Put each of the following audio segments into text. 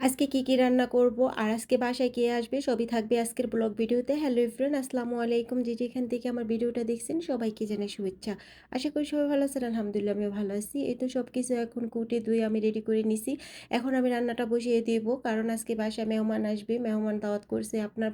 আজকে কি রান্না করব আর আজকে বাসায় কে আসবে সবই থাকবে আজকের ব্লগ ভিডিওতে। হ্যালো এভরিওয়ান, আসসালামু আলাইকুম। যে যেখান থেকে আমার ভিডিওটা দেখছেন সবাইকে জানাই শুভেচ্ছা। আশা করি সবাই ভালো আছেন। আলহামদুলিল্লাহ আমিও ভালো আছি। এই তো সব কিছু এখন কুটে ধুয়ে আমি রেডি করে নিছি। এখন আমি রান্নাটা বসিয়ে দেব, কারণ আজকে বাসায় মেহমান আসবে, মেহমান দাওয়াত করছে আপনার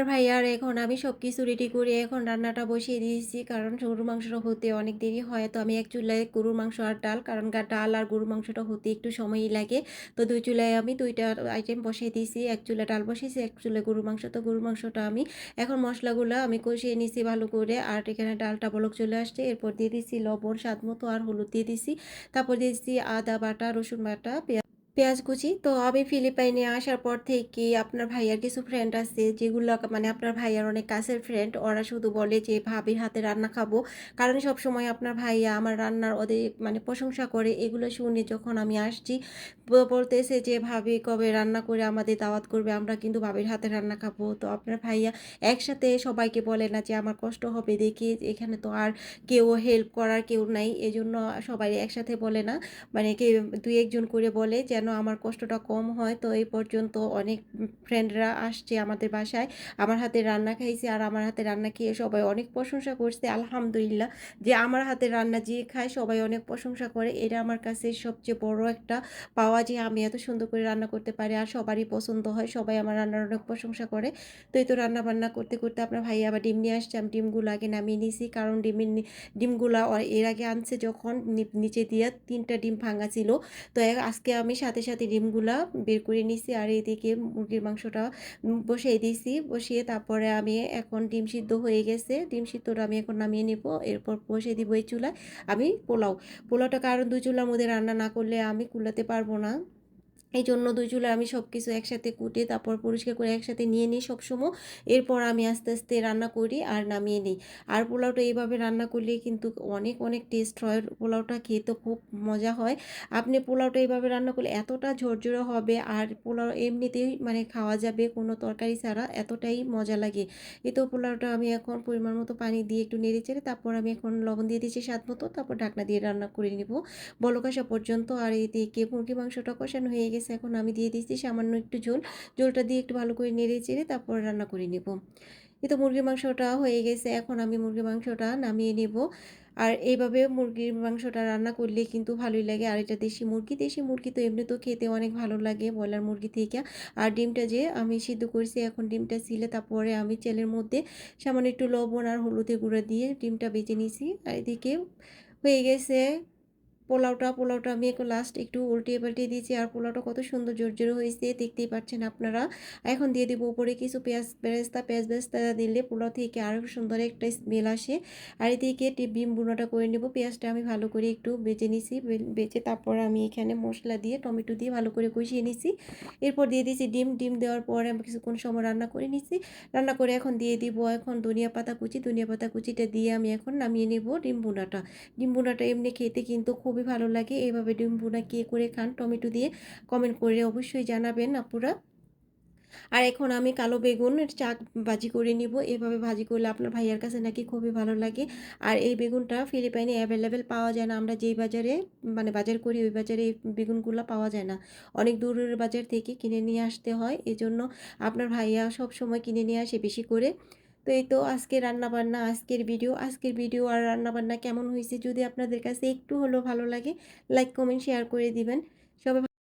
ভাইয়ার। এখন আমি সবকিছু রেডি করে এখন রান্নাটা বসিয়ে দিয়েছি, কারণ গরুর মাংসটা হতে অনেক দেরি হয়। তো আমি এক চুলায় গরুর মাংস আর ডাল, কারণ ডাল আর গরুর মাংসটা হতে একটু সময়ই লাগে। তো দুই চুলায় আমি দুইটা আইটেম বসিয়ে দিয়েছি, এক চুলা ডাল বসিয়েছি, এক চুলা গরুর মাংস। তো গরুর মাংসটা আমি এখন মশলাগুলো আমি কষিয়ে নিয়েছি ভালো করে, আর এখানে ডালটা বলক চলে আসছে। এরপর দিয়ে দিচ্ছি লবণ স্বাদ মতো আর হলুদ দিয়ে দিচ্ছি। তারপর দিয়েছি আদা বাটা, রসুন বাটা, পেঁয়াজ কুচি। তো আমি ফিলিপাইনে আসার পর থেকে আপনার ভাইয়ার কিছু ফ্রেন্ড আছে, যেগুলো মানে আপনার ভাইয়ার অনেক কাছের ফ্রেন্ড, ওরা শুধু বলে যে ভাবির হাতে রান্না খাবো। কারণ সব সময় আপনার ভাইয়া আমার রান্নার ওদের মানে প্রশংসা করে। এগুলো শুনে যখন আমি আসছি বলতেছে যে ভাবি কবে রান্না করে আমাদের দাওয়াত করবে, আমরা কিন্তু ভাবির হাতে রান্না খাবো। তো আপনার ভাইয়া একসাথে সবাইকে বলে না যে আমার কষ্ট হবে দেখে, এখানে তো আর কেউ হেল্প করার কেউ নাই, এজন্য সবাই একসাথে বলে না, মানে কে দুই একজন করে বলে যেন আমার কষ্টটা কম হয়। তো এই পর্যন্ত অনেক ফ্রেন্ডরা আসছে আমাদের বাসায়, আমার হাতে রান্না খাইছে, আর আমার হাতে রান্না খেয়ে সবাই অনেক প্রশংসা করছে। আলহামদুলিল্লাহ, যে আমার হাতে রান্না যে খায় সবাই অনেক প্রশংসা করে, এটা আমার কাছে সবচেয়ে বড় একটা পাওয়া, যে আমি এত সুন্দর করে রান্না করতে পারি আর সবারই পছন্দ হয়, সবাই আমার রান্নার অনেক প্রশংসা করে। তো এই তো রান্না বান্না করতে করতে আপনার ভাই আবার ডিম নিয়ে আসছে, আমি ডিমগুলো আগে নামিয়ে নিয়েছি, কারণ ডিমগুলা এর আগে আনছে যখন নিচে দিয়ে 3টা ডিম ভাঙা ছিল। তো আজকে আমি সাথে সাথে ডিমগুলা বের করে নিছি, আর এইদিকে মুরগির মাংসটা বসিয়ে দিয়েছি। বসিয়ে তারপরে আমি এখন ডিম সিদ্ধ হয়ে গেছে, ডিম সিদ্ধটা আমি এখন নামিয়ে নিব। এরপর বসিয়ে দিব এই চুলায় আমি পোলাওটা, কারণ দুই চুলার মধ্যে রান্না না করলে আমি কুলাতে পারবো না। এই জন্য দুই চুলায় আমি সব কিছু একসাথে কুটে তারপর পরিষ্কার করে একসাথে নিয়ে নিই সবসময়। এরপর আমি আস্তে আস্তে রান্না করি আর নামিয়ে নিই। আর পোলাওটা এইভাবে রান্না করলে কিন্তু অনেক অনেক টেস্ট হয়, পোলাওটা খেতে খুব মজা হয়। আপনি পোলাওটা এইভাবে রান্না করলে এতটা ঝরঝরে হবে, আর পোলাও এমনিতেই মানে খাওয়া যাবে কোনো তরকারি ছাড়া, এতটাই মজা লাগে। এই তো পোলাওটা আমি এখন পরিমাণ মতো পানি দিয়ে একটু নেড়ে চেড়ে তারপর আমি এখন লবণ দিয়ে দিচ্ছি স্বাদ মতো, তারপর ঢাকনা দিয়ে রান্না করে নিব বলক আসা পর্যন্ত। আর এদিকে মুরগি মাংসটা কষানো হয়ে গেছে, এখন আমি দিয়ে দিচ্ছি সামান্য একটু ঝোলটা দিয়ে একটু ভালো করে নেড়ে চেড়ে তারপর রান্না করে নেব। এই তো মুরগির মাংসটা হয়ে গেছে, এখন আমি মুরগির মাংসটা নামিয়ে নেব। আর এইভাবে মুরগির মাংসটা রান্না করলে কিন্তু ভালোই লাগে। আর এটা দেশি মুরগি তো এমনি তো খেতে অনেক ভালো লাগে ব্রয়লার মুরগি থেকে। আর ডিমটা যে আমি সিদ্ধ করছি, এখন ডিমটা ছিলে তারপরে আমি তেলের মধ্যে সামান্য একটু লবণ আর হলুদের গুঁড়া দিয়ে ডিমটা ভেজে নিছি। আর এদিকে হয়ে গেছে পোলাওটা আমি একটু লাস্ট একটু উল্টিয়ে পাল্টিয়ে দিয়েছি, আর পোলাওটা কত সুন্দর জোরজোরে হয়েছে দেখতেই পাচ্ছেন আপনারা। এখন দিয়ে দিব উপরে কিছু পেঁয়াজ বেরেস্তা দিলে পোলাও থেকে আরও সুন্দর একটা স্মেল আসে। আর এদিকে ডিম বুনাটা করে নেব, পেঁয়াজটা আমি ভালো করে একটু বেজে নিছি, বেজে তারপর আমি এখানে মশলা দিয়ে টমেটো দিয়ে ভালো করে কষিয়ে নিছি। এরপর দিয়ে দিয়েছি ডিম দেওয়ার পরে আমি কিছুক্ষণ সময় রান্না করে নিছি। রান্না করে এখন দিয়ে দিব এখন ধনিয়া পাতা কুচিটা দিয়ে আমি এখন নামিয়ে নেব ডিম ভুনাটা এমনি খেতে কিন্তু খুবই ভালো লাগে। এইভাবে ডিম ভুনা কে করে খান টমেটো দিয়ে কমেন্ট করে অবশ্যই জানাবেন আপুরা। আর এখন আমি কালো বেগুন চাক ভাজি করে নিব, এভাবে ভাজি করলে আপনার ভাইয়ার কাছে নাকি খুবই ভালো লাগে। আর এই বেগুনটা ফিলিপাইনে অ্যাভেলেবেল পাওয়া যায় না, আমরা যেই বাজারে মানে বাজার করি ওই বাজারে এই বেগুনগুলো পাওয়া যায় না, অনেক দূরের বাজার থেকে কিনে নিয়ে আসতে হয়। এজন্য আপনার ভাইয়া সব সময় কিনে নিয়ে আসে বেশি করে। তো এই তো আজকের ভিডিও আর রান্নাবান্না কেমন হয়েছে, যদি আপনাদের কাছে একটু হলেও ভালো লাগে লাইক কমেন্ট শেয়ার করে দিবেন সবাই।